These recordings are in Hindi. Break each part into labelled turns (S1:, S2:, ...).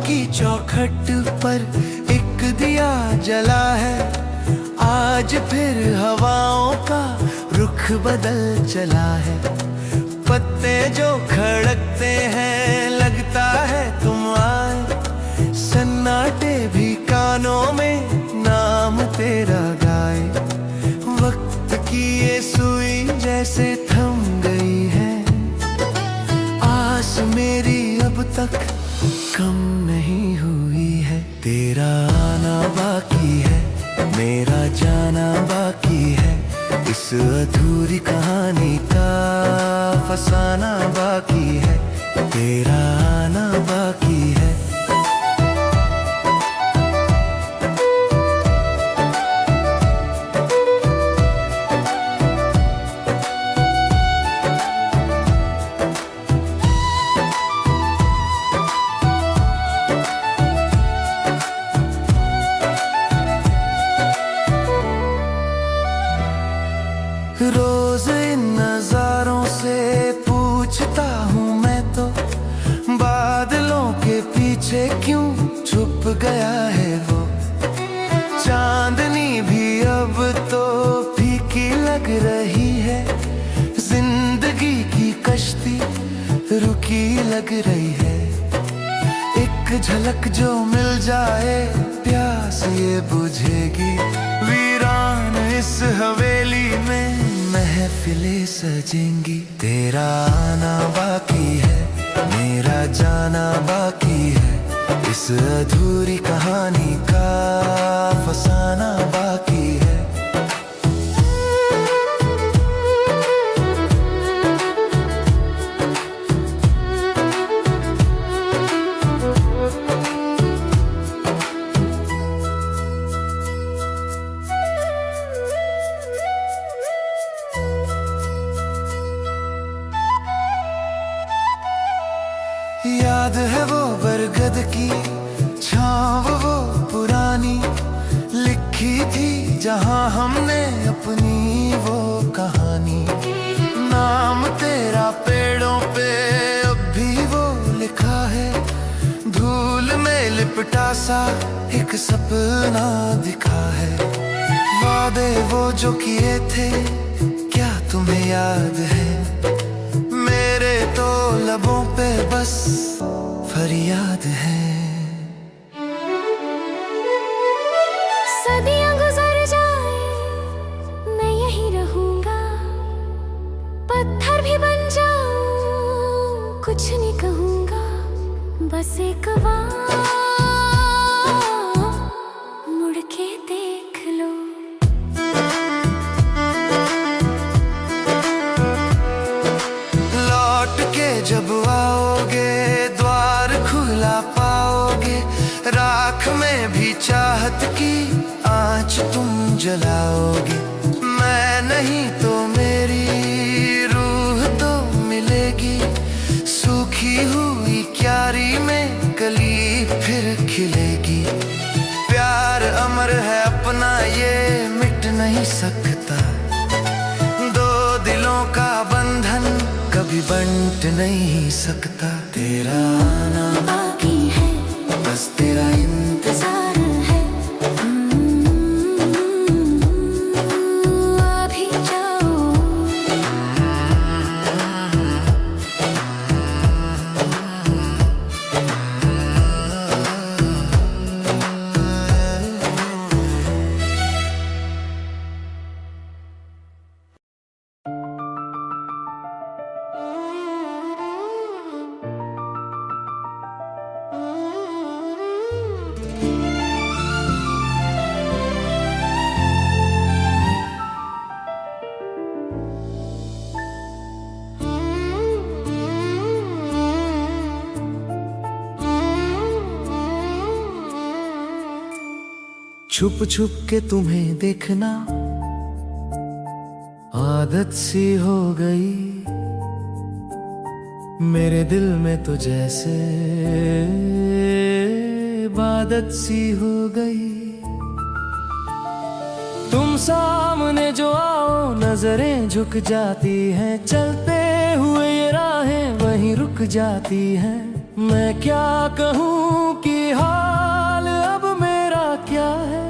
S1: की चौखट पर एक दिया जला है। आज फिर हवाओं का रुख बदल चला है। पत्ते जो खड़कते हैं लगता है तुम आए। सन्नाटे भी कानों में नाम तेरा गाए। वक्त की ये सुई जैसे थम गई है। आस मेरी अब तक कम नहीं हुई है। तेरा आना बाकी है, मेरा जाना बाकी है। इस अधूरी कहानी का फसाना बाकी है। तेरा आना बाकी है। रोज इन नजारों से पूछता हूँ मैं तो, बादलों के पीछे क्यों छुप गया है वो। चांदनी भी अब तो फीकी लग रही है। जिंदगी की कश्ती रुकी लग रही है। एक झलक जो मिल जाए प्यास ये बुझेगी। वीरान इस हवेली में महफिलें सजेंगी। तेरा आना बाकी है, मेरा जाना बाकी है। इस अधूरी कहानी का फसाना बाकी है। याद है वो बरगद की छाँव, वो पुरानी लिखी थी जहाँ हमने अपनी वो कहानी। नाम तेरा पेड़ों पे अब भी वो लिखा है। धूल में लिपटा सा एक सपना दिखा है। वादे वो जो किए थे क्या तुम्हें याद है। मेरे तो लबों पे बस फरियाद है।
S2: सदियां गुजर जाए मैं यहीं रहूंगा। पत्थर भी बन जाऊं कुछ नहीं कहूंगा। बस एक बार मुड़ के देख लो।
S1: जब आओगे द्वार खुला पाओगे। राख में भी चाहत की आँच तुम जलाओगे। मैं नहीं तो मेरी रूह तो मिलेगी। सूखी हुई क्यारी में कली फिर खिलेगी। प्यार अमर है अपना ये मिट नहीं सकता। दो दिलों का बंधन कभी बंट नहीं सकता। तेरा आना
S2: बाकी है,
S1: बस तेरा इंतजार
S2: है। अभी जाओ।
S1: छुप छुप के तुम्हें देखना आदत सी हो गई। मेरे दिल में तो जैसे इबादत सी हो गई। तुम सामने जो आओ नजरें झुक जाती हैं। चलते हुए ये राहें वहीं रुक जाती हैं। मैं क्या कहूँ कि हाल अब मेरा क्या है।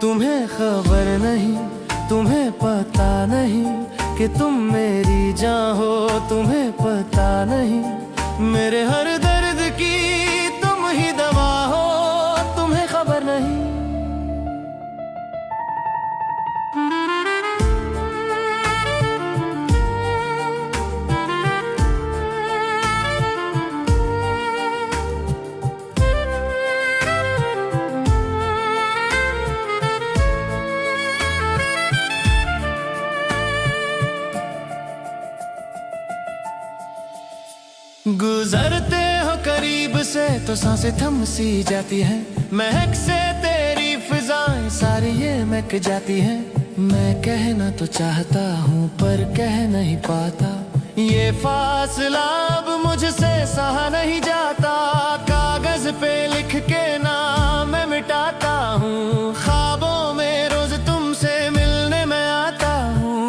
S1: तुम्हें खबर नहीं, तुम्हें पता नहीं कि तुम मेरी जान हो। तुम्हें पता नहीं मेरे हर दर्द की तुम ही दवा हो। तुम्हें खबर नहीं। गुजरते हो करीब से तो सांसें थम सी जाती हैं। महक से तेरी फिजाएं सारी ये महक जाती हैं। मैं कहना तो चाहता हूँ पर कह नहीं पाता। ये फासला अब मुझसे सहा नहीं जाता। कागज पे लिख के नाम मैं मिटाता हूँ। ख्वाबों में रोज तुमसे मिलने मैं आता हूँ।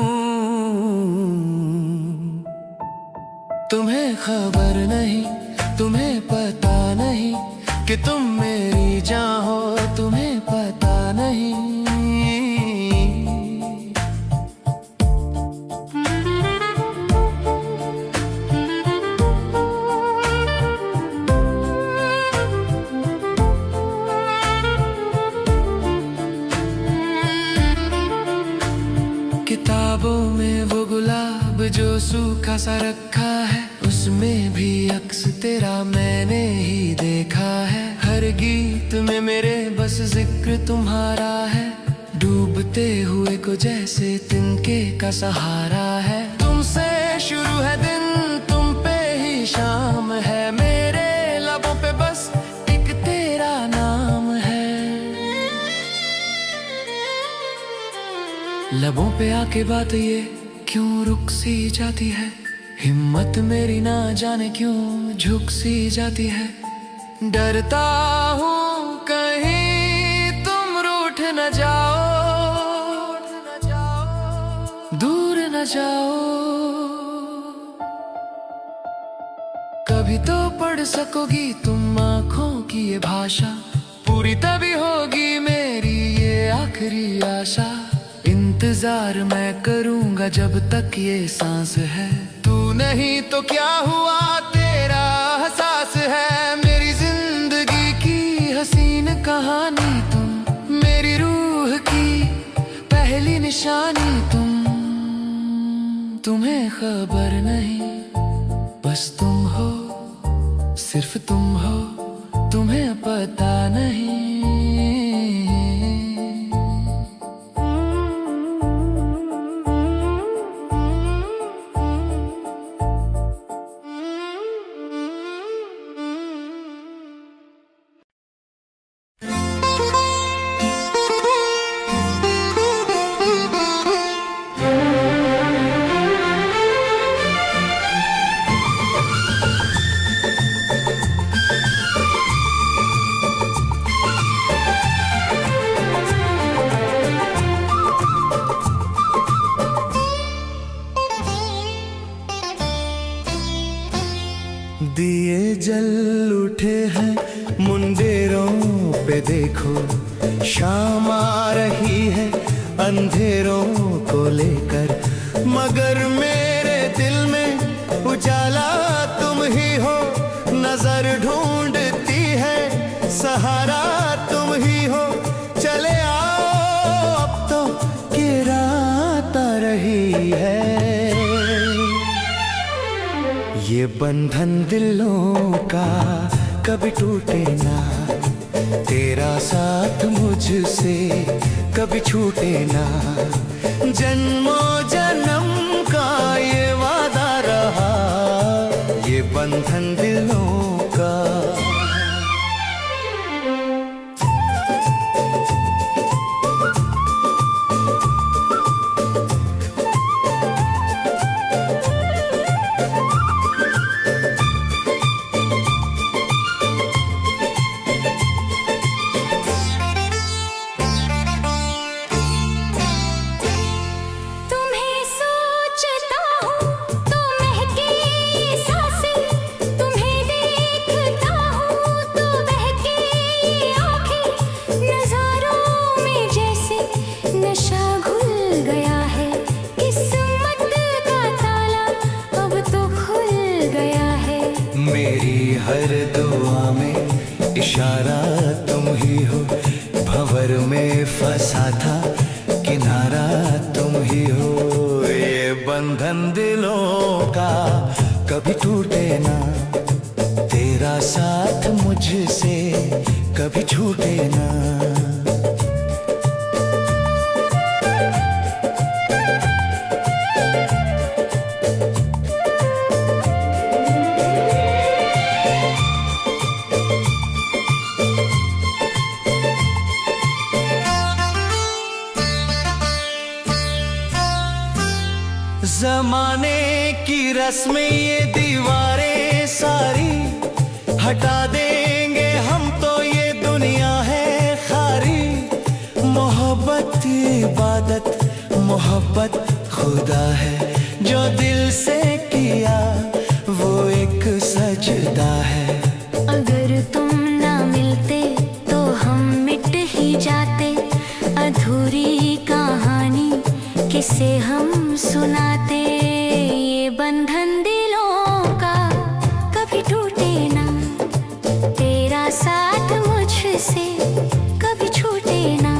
S1: तुम्हें खबर नहीं, तुम्हें पता नहीं कि तुम मेरी जान हो। तुम्हें पता नहीं। किताबों में वो गुलाब जो सूखा सा रखा है, उसमें भी अक्स तेरा मैंने ही देखा है। हर गीत में मेरे बस जिक्र तुम्हारा है। डूबते हुए को जैसे तिनके का सहारा है। तुमसे शुरू है दिन, तुम पे ही शाम है। मेरे लबों पे बस एक तेरा नाम है। लबों पे आके बात ये क्यों रुक सी जाती है। हिम्मत मेरी ना जाने क्यों झुक सी जाती है। डरता हूँ कहीं तुम रूठ न जाओ, दूर न जाओ। कभी तो पढ़ सकोगी तुम आँखों की ये भाषा। पूरी तभी होगी मेरी ये आखिरी आशा। इंतजार मैं करूंगा जब तक ये सांस है। तू नहीं तो क्या हुआ तेरा एहसास है। मेरी जिंदगी की हसीन कहानी तुम। मेरी रूह की पहली निशानी तुम। तुम्हें खबर नहीं, बस तुम हो, सिर्फ तुम हो। तुम्हें पता नहीं। दिए जल उठे हैं मुंडेरों पे देखो। शाम आ रही है अंधेरों को लेकर। मगर मेरे दिल में उजाला तुम ही हो। नजर ढूंढती है सहारा तुम ही हो। चले आओ अब तो कि रात आ रही है। ये बंधन दिलों का कभी टूटे ना। तेरा साथ मुझसे कभी छूटे ना। जन्मों जन्म का ये वादा रहा। ये बंधन दिलों का।
S2: तुम्हें सोचता हूँ तो महके सांसें। तुम्हें
S1: हर दुआ में इशारा तुम ही हो, भंवर में फंसा था किनारा तुम ही हो। ये बंधन दिलों का कभी टूटे ना, तेरा साथ मुझसे कभी छूटे ना। जमाने की रस्में ये दीवारें सारी हटा देंगे हम तो, ये दुनिया है खारी। मोहब्बत इबादत, मोहब्बत खुदा है, जो दिल से किया वो एक सजदा है।
S2: अगर तुम ना मिलते तो हम मिट ही जाते, अधूरी कहानी किसे हम सुनाते। ये बंधन दिलों का कभी टूटे ना, तेरा साथ मुझसे कभी छूटे ना।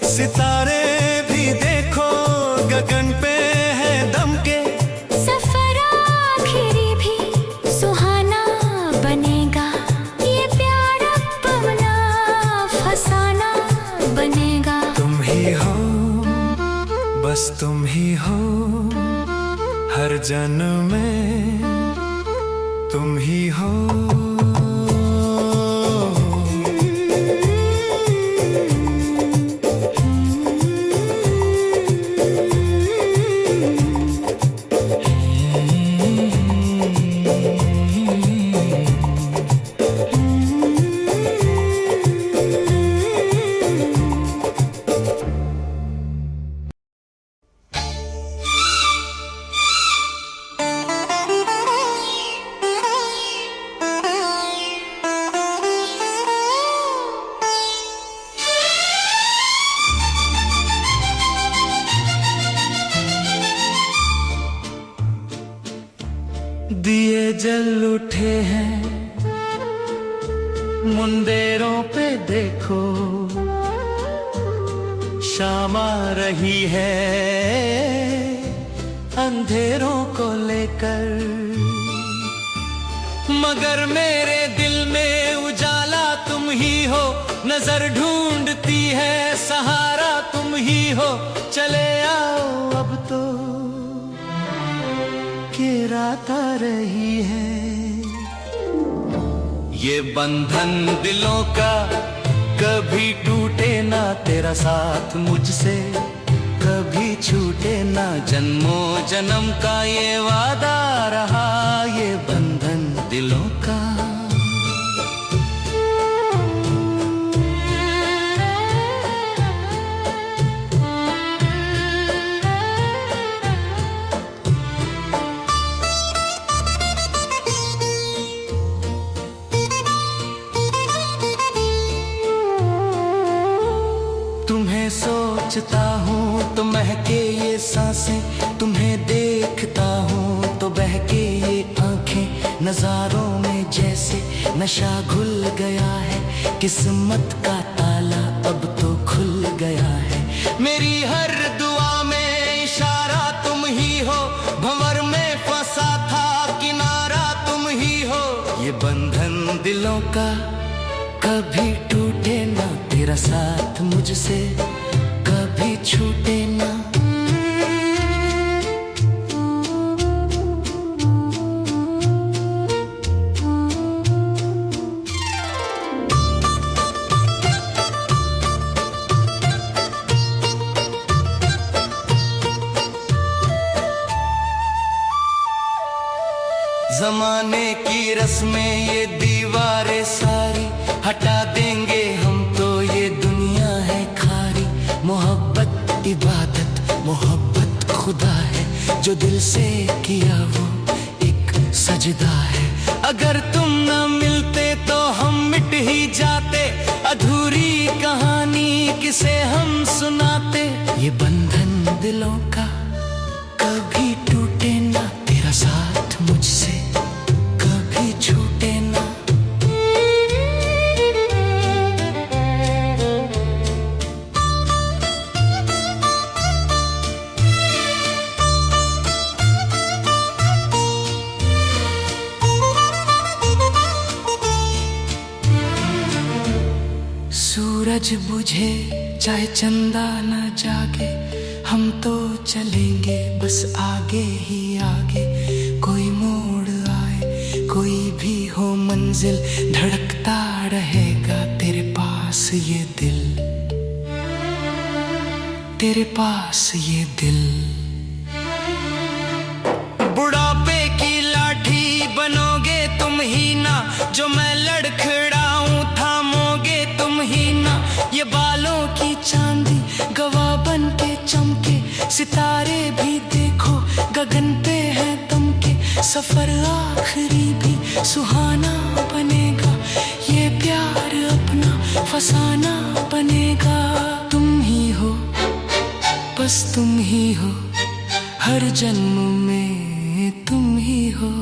S1: सितारे भी देखो गगन पे है दम के,
S2: सफर आखिरी भी सुहाना बनेगा। ये प्यार अपना फसाना बनेगा।
S1: तुम ही हो, बस तुम ही हो, हर जन्म में तुम ही हो। दिए जल उठे हैं मुंदेरों पे देखो, शाम आ रही है अंधेरों को लेकर। मगर मेरे दिल में उजाला तुम ही हो, नजर ढूंढती है सहारा तुम ही हो। चले आओ अब तो कि रात आ रही है। ये बंधन दिलों का कभी टूटे ना, तेरा साथ मुझसे कभी छूटे ना। जन्मों जन्म का ये वादा रहा, ये बंधन दिलों का। तुम्हें सोचता हूँ तो महके ये सांसें, तुम्हें देखता हूँ तो बहके ये आंखें। नजारों में जैसे नशा घुल गया है, किस्मत का ताला अब तो खुल गया है। मेरी हर दुआ में इशारा तुम ही हो, भंवर में फंसा था किनारा तुम ही हो। ये बंधन दिलों का तेरा साथ मुझसे कभी छूटे ना। जमाने की रस्में ये दीवारें सारी हटा देंगे हम तो, ये दुनिया है खारी। मोहब्बत इबादत, मोहब्बत खुदा है, जो दिल से किया वो एक सजदा है। अगर तुम ना मिलते तो हम मिट ही जाते, अधूरी कहानी किसे हम सुनाते। ये बंधन दिलों का कभी टूटे ना, तेरा साथ मुझसे कभी छूटे ना। सूरज बुझे चाहे चंदा न जागे, हम तो चलेंगे बस आगे ही आगे। कोई मोड़ आए, कोई भी हो मंजिल, धड़कता रहेगा तेरे पास ये दिल, तेरे पास ये दिल। बुढ़ापे की लाठी बनोगे तुम ही ना, जो मैं लड़खड़ाऊं थामोगे तुम ही ना। ये बालों की चांदी गवाह बन के चमके, सितारे भी देखो गगन पे है दमके। सफर आखिरी भी सुहाना बनेगा, ये प्यार अपना फसाना बनेगा। तुम ही हो, बस तुम ही हो, हर जन्म में तुम ही हो।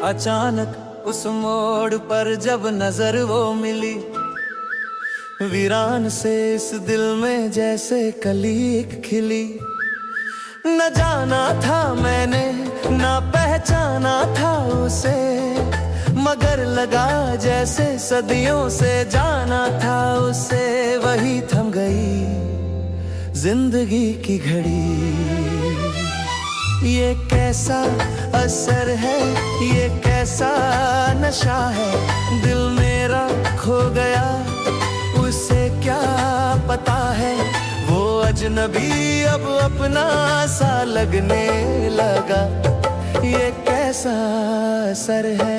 S3: अचानक उस मोड़ पर जब नजर वो मिली, वीरान से इस दिल में जैसे कली एक खिली। न जाना था मैंने, न पहचाना था उसे, मगर लगा जैसे सदियों से जाना था उसे। वही थम गई जिंदगी की घड़ी। ये कैसा असर है, ये कैसा नशा है, दिल मेरा खो गया उसे क्या पता है। वो अजनबी अब अपना सा लगने लगा, ये कैसा असर है।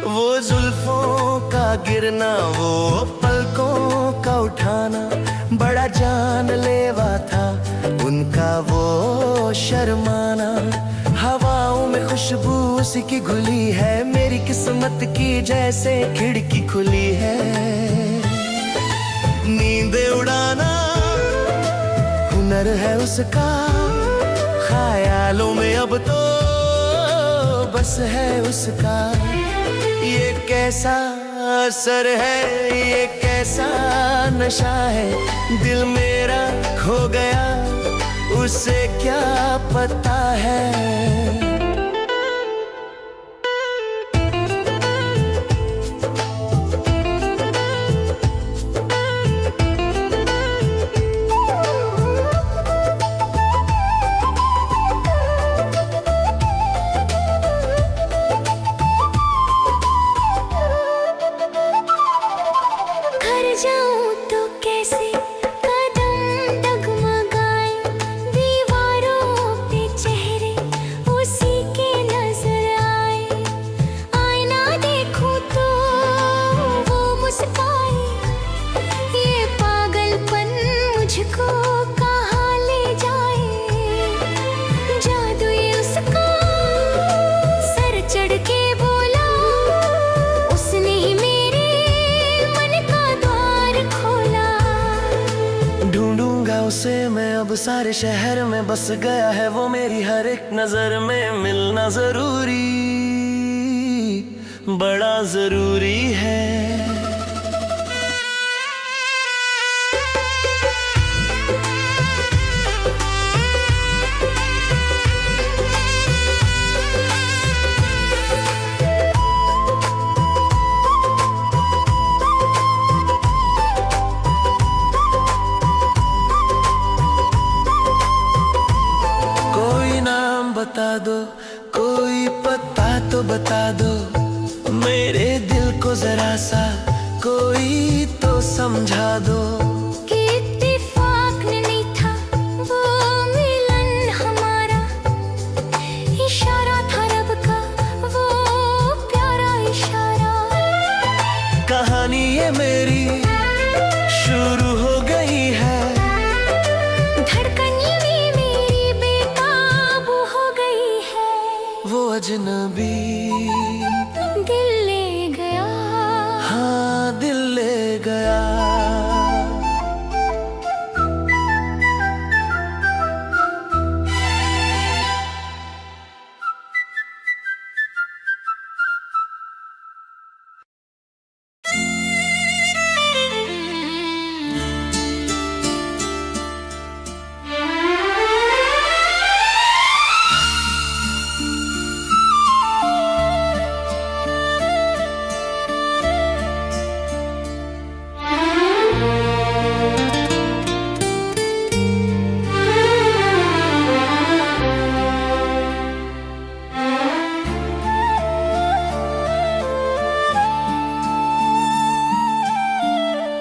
S3: वो जुल्फों का गिरना, वो पलकों का उठाना, बड़ा जानलेवा था उनका वो शर्माना। हवाओं में खुशबू उसी की घुली है, मेरी किस्मत की जैसे खिड़की खुली है। नींदें उड़ाना हुनर है उसका, ख्यालों में अब तो बस है उसका। ये कैसा असर है, ये कैसा नशा है, दिल मेरा खो गया उसे क्या पता है। सारे शहर में बस गया है वो, मेरी हर एक नजर में मिलना जरूरी, बड़ा जरूरी है। बता दो, कोई पता तो बता दो, मेरे दिल को जरा सा कोई तो समझा दो।
S2: कि इत्तेफाक नहीं था वो मिलन हमारा, इशारा था रब का वो प्यारा इशारा।
S3: कहानी ये मेरी शुरू हो गई है, अजनबी
S2: दिल ले गया,
S3: हाँ दिल ले गया।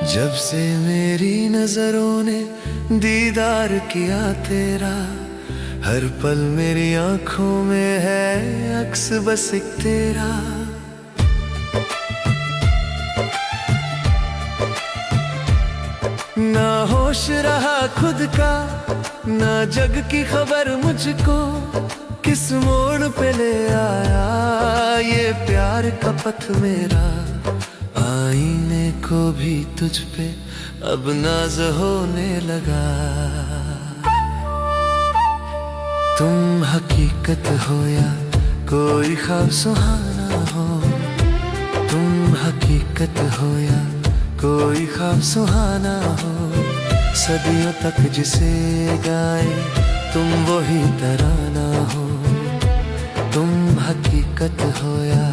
S3: जब से मेरी नजरों ने दीदार किया तेरा, हर पल मेरी आंखों में है अक्स बस एक तेरा। ना होश रहा खुद का, ना जग की खबर मुझको, किस मोड़ पे ले आया ये प्यार का पथ मेरा। आईने को भी तुझ पे अब नाज होने लगा, तुम हकीकत हो या कोई ख्वाब सुहाना हो, तुम हकीकत हो या कोई ख्वाब सुहाना हो। सदियों तक जिसे गाए तुम वही तराना हो, तुम हकीकत हो या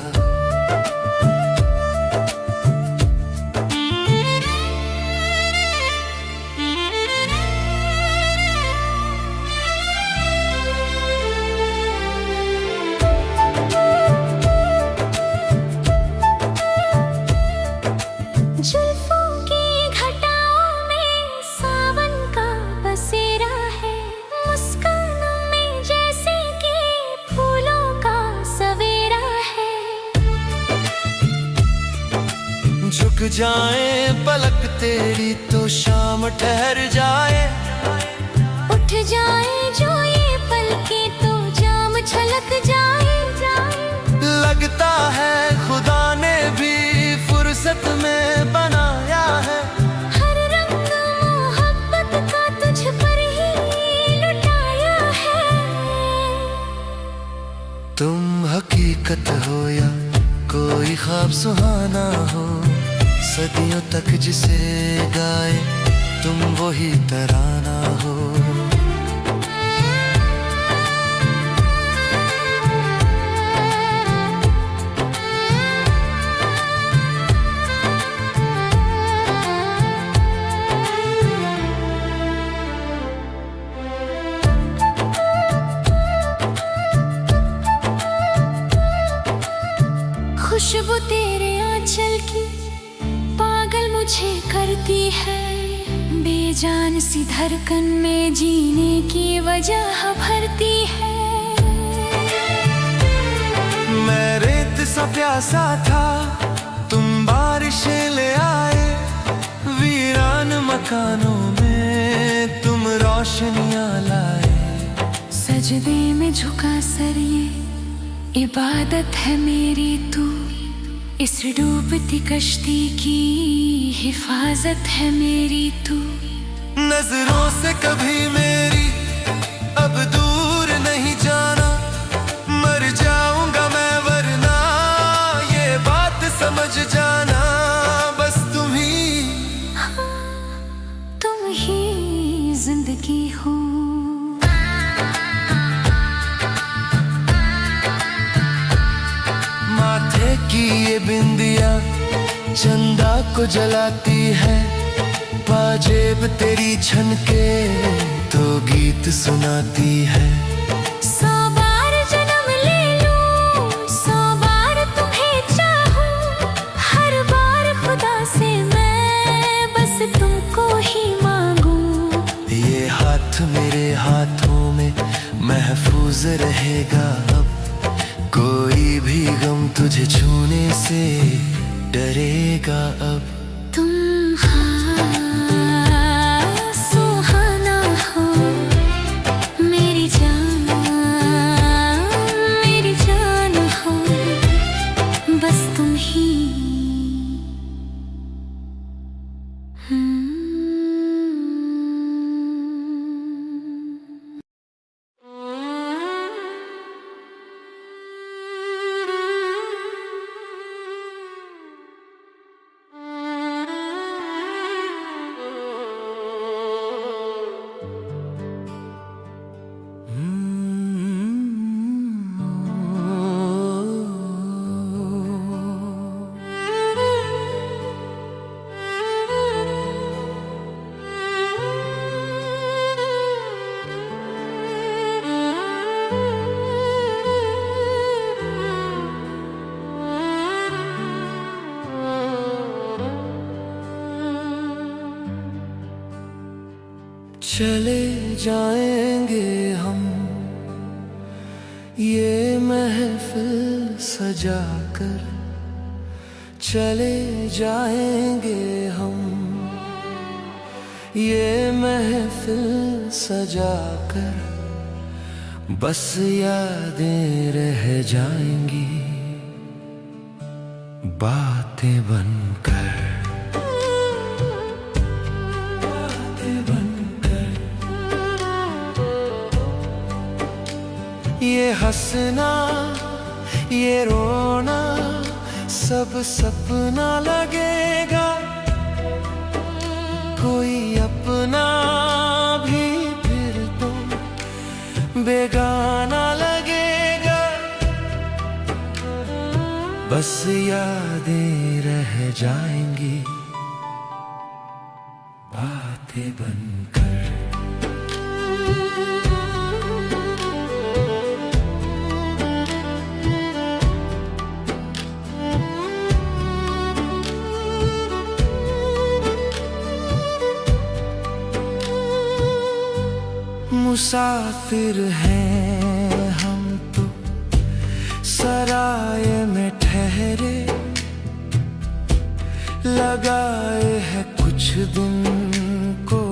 S3: झुक जाए पलक तेरी तो शाम ठहर जाए,
S2: उठ जाए जो ये पलके तो जाम छलक जाए।
S3: लगता है खुदा ने भी फुर्सत में बनाया है,
S2: हर रंग मोहब्बत का तुझ पर ही लुटाया है।
S3: तुम हकीकत हो या कोई ख्वाब सुहाना हो, सदियों तक जिसे गाए तुम वही तराना हो।
S2: खुशबू तेरे आंचल की पागल मुझे करती है, बेजान सी धड़कन में जीने की वजह भरती है।
S3: मैं रेत सा प्यासा था तुम बारिशें ले आए, वीरान मकानों में तुम रोशनियां लाए।
S2: सजदे में झुका सर ये इबादत है मेरी, तू इस डूबती कश्ती की हिफाजत है मेरी तू।
S3: नजरों से कभी मेरी
S1: समझ जाना बस तुम ही
S2: तुम ही जिंदगी हो।
S1: माथे की ये बिंदिया चंदा को जलाती है, पाजेब तेरी छनके तो गीत सुनाती है।
S2: 100 बार जन्म ले लूं, 100 बार तुम्हें चाहूं, हर बार खुदा से मैं बस तुमको ही मांगूं।
S1: ये हाथ मेरे हाथों में महफूज रहेगा अब, कोई भी गम तुझे छूने से डरेगा अब।
S2: तुम सुहाना हो मेरी जान हो, बस तुम ही।
S1: चले जाएंगे हम ये महफिल सजाकर, चले जाएंगे हम ये महफिल सजाकर, बस यादें रह जाएंगी बातें बनकर। ये हंसना ये रोना सब सपना लगेगा, कोई अपना भी फिर तो बेगाना लगेगा, बस यादें रह जाएंगी बातें बनकर। मुसाफिर हैं हम तो सराय में ठहरे, लगाए हैं कुछ दिन को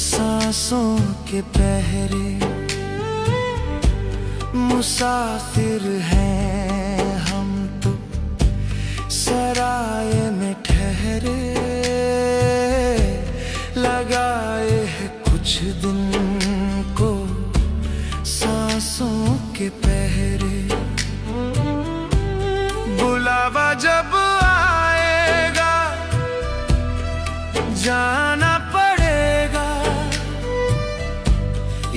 S1: सांसों के पहरे। मुसाफिर हैं हम तो सराय में ठहरे, लगाए हैं कुछ दिन को सांसों के पहरे। बुलावा जब आएगा जाना पड़ेगा,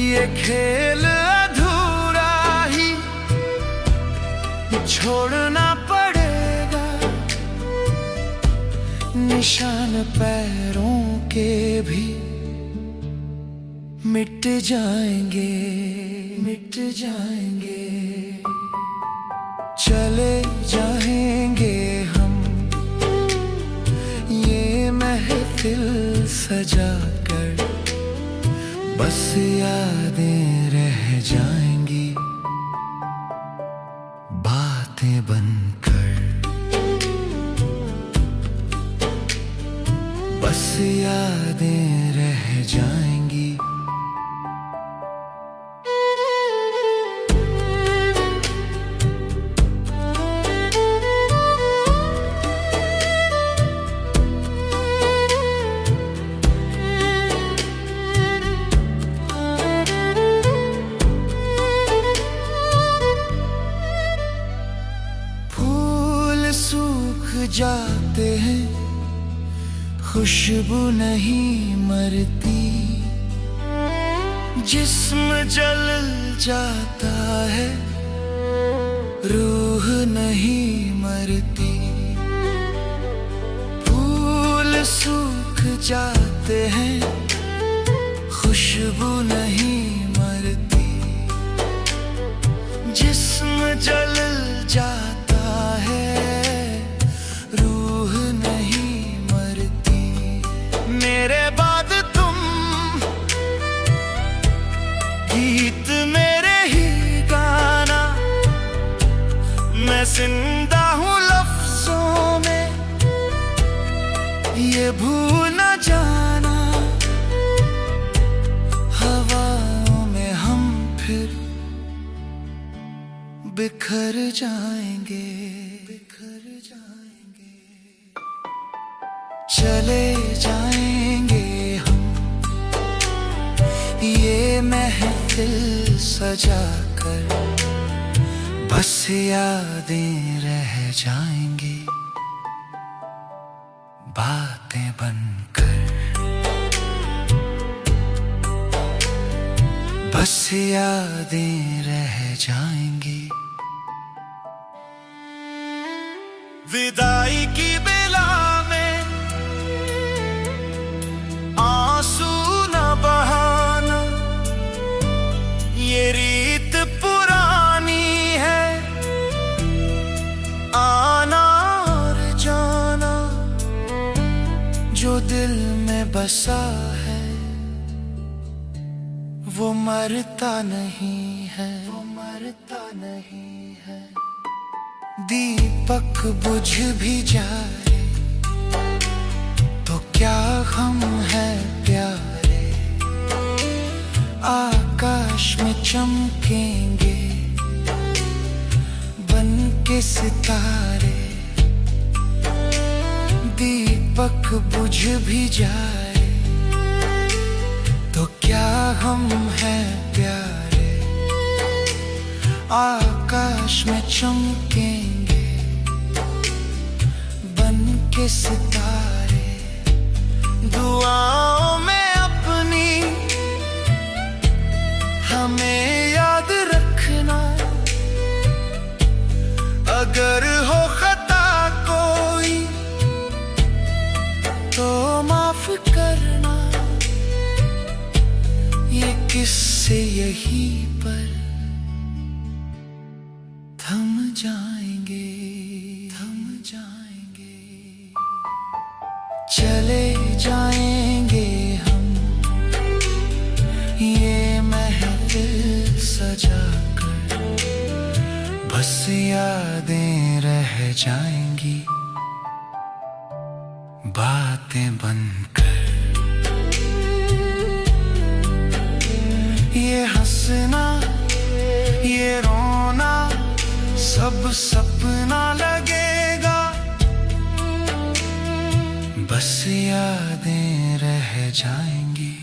S1: ये खेल अधूरा ही छोड़ना पड़ेगा। निशान पैरों के भी मिट जाएंगे, मिट जाएंगे। चले जाएंगे हम ये महफिल सजाकर, बस यादें रह जाएंगी बातें बनकर, बस यादें रह जाएंगी। सूख खुशबू नहीं मरती, जिस्म जल जाता है, रूह नहीं मरती। फूल सूख जाते हैं, खुशबू नहीं मरती, जिस्म जल जाता है, रूह नहीं मरती। मेरे बाद तुम, गीत मेरे ही गाना, मैं जिंदा हूँ लफ्जों में, ये भूल न जाना। हवाओं में हम फिर बिखर जाएंगे, बिखर जाएंगे, चले जाएंगे हम, ये महफिल सजाकर, बस यादें रह जाएंगी, बातें बनकर, बस यादें रह जाएंगी। विदाई की बेला में आंसू न बहाना, ये रीत पुरानी है, आना और जाना, जो दिल में बसा है, वो मरता नहीं है, वो मरता नहीं है। दीपक बुझ भी जाए तो क्या हम है प्यारे, आकाश में चमकेंगे बन के सितारे। दीपक बुझ भी जाए तो क्या हम है प्यारे, आकाश में चमकेंगे बन के सितारे। दुआओं में अपनी हमें याद रखना, अगर हो खता कोई तो माफ करना। ये किस्से यहीं पर थम जाएंगे, थम जाएंगे, चले जाएंगे हम, ये महफिल सजाकर, बस यादें रह जाएंगी, बातें बनकर। ये हंसना ये रोना सब सपना लगेगा, बस यादें रह जाएंगी,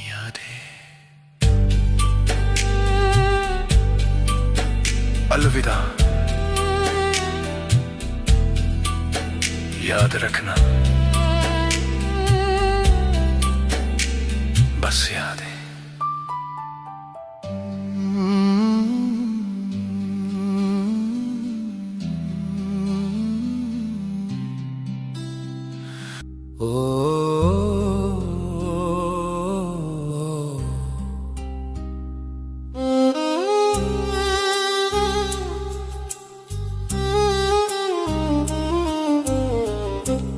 S1: यादें। अलविदा, याद रखना, बस यादें।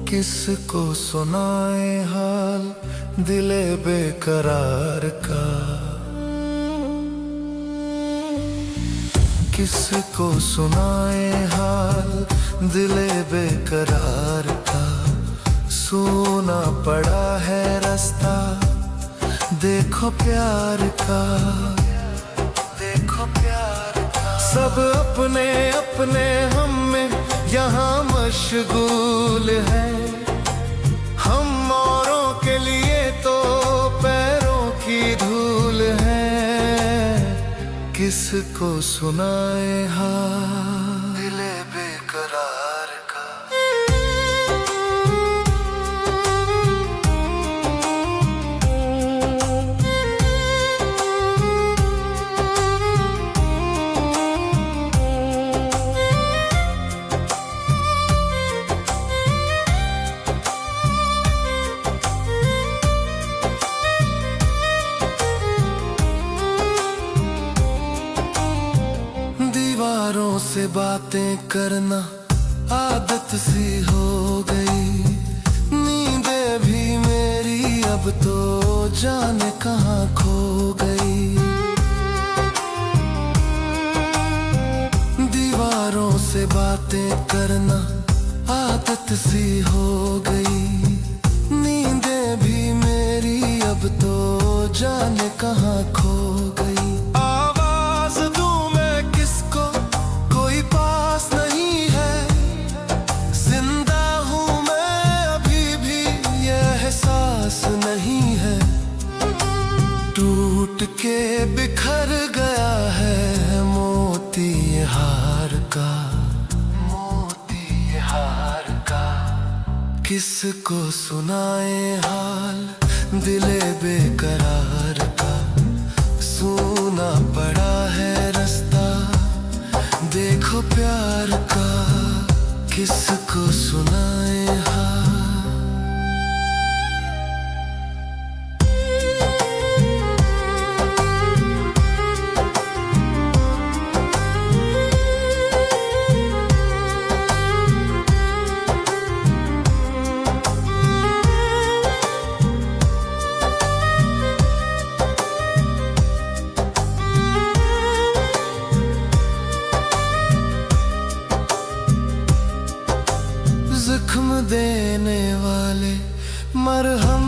S1: किसको सुनाए हाल दिले बेकरार का, किसको सुनाए हाल दिले बेकरार का। सूना पड़ा है रास्ता देखो प्यार का, देखो प्यार का। सब अपने अपने हम में यहाँ मशगूल है, हम औरों के लिए तो पैरों की धूल है। किसको सुनाए हाल दिले बेकरार का। से बातें करना आदत सी हो गई। नींदें भी मेरी अब तो जाने कहाँ खो गई। दीवारों से बातें करना आदत सी हो गई। नींदें भी मेरी अब तो जाने कहाँ खो गई। आवाज दूं मैं किसको, कोई पास नहीं है। जिंदा हूँ मैं अभी भी, ये एहसास नहीं है। टूट के बिखर गया है मोती ये हार का, मोती ये हार का। किसको सुनाए हाल दिले बेकरार का। सूना पड़ा है रास्ता देखो प्यार का। किसको सुनाए हाल। जख्म देने वाले मरहम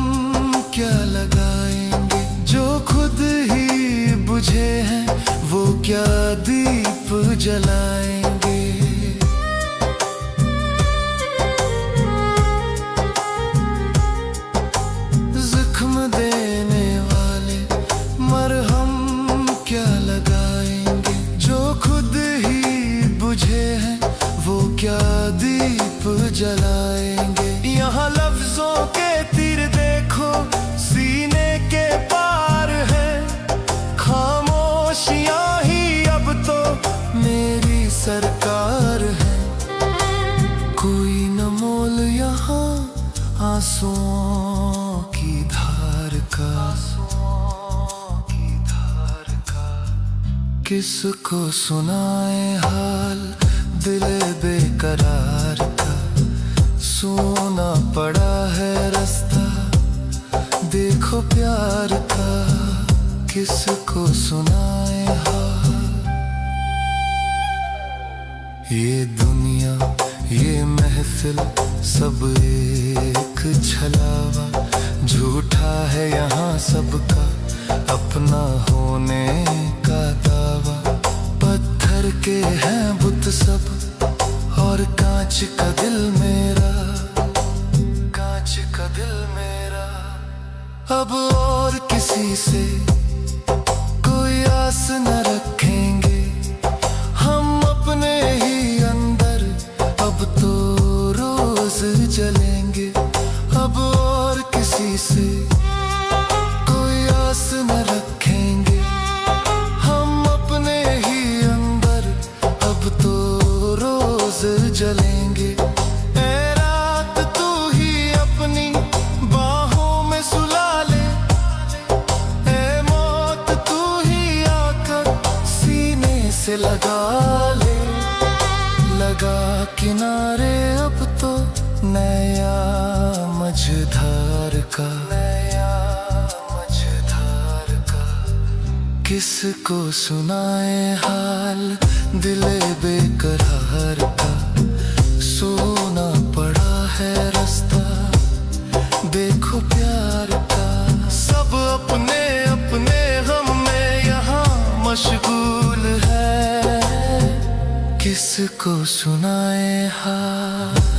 S1: क्या लगाएंगे। जो खुद ही बुझे हैं वो क्या दीप जलाएंगे। जख्म देने वाले मरहम क्या लगाएंगे। जो खुद ही बुझे हैं वो क्या दीप जलाएंगे। यहाँ लफ्जों के तीर देखो सीने के पार है। खामोशियाँ ही अब तो मेरी सरकार है। कोई न मोल यहाँ आंसुओं की धार का, आंसुओं की धार का। किसको सुनाए हाल दिले बेकरार का। सोना पड़ा है रास्ता देखो प्यार का। किसको सुनाए हाल। ये दुनिया ये महफिल सब एक छलावा। झूठा है यहाँ सबका अपना होने का दावा। पत्थर के हैं बुत सब और कांच का दिल मेरा, कांच का दिल मेरा। अब और किसी से कोई आस न रखेंगे। हम अपने ही अंदर अब तो रोज जलेंगे। अब और किसी से कोई आस न रखेंगे। हम अपने ही अंदर अब तो रोज जलेंगे। ए रात तू ही अपनी बाहों में सुला ले। ए मौत तू ही आकर सीने से लगा ले। लगा किनारे अब तो नया मझधार का, नया मझधार का। किसको सुनाए हाल दिले बेकरार का। सोना पड़ा है रास्ता देखो प्यार का। सब अपने अपने हम में यहाँ मशगूल है। किसको सुनाए हाल।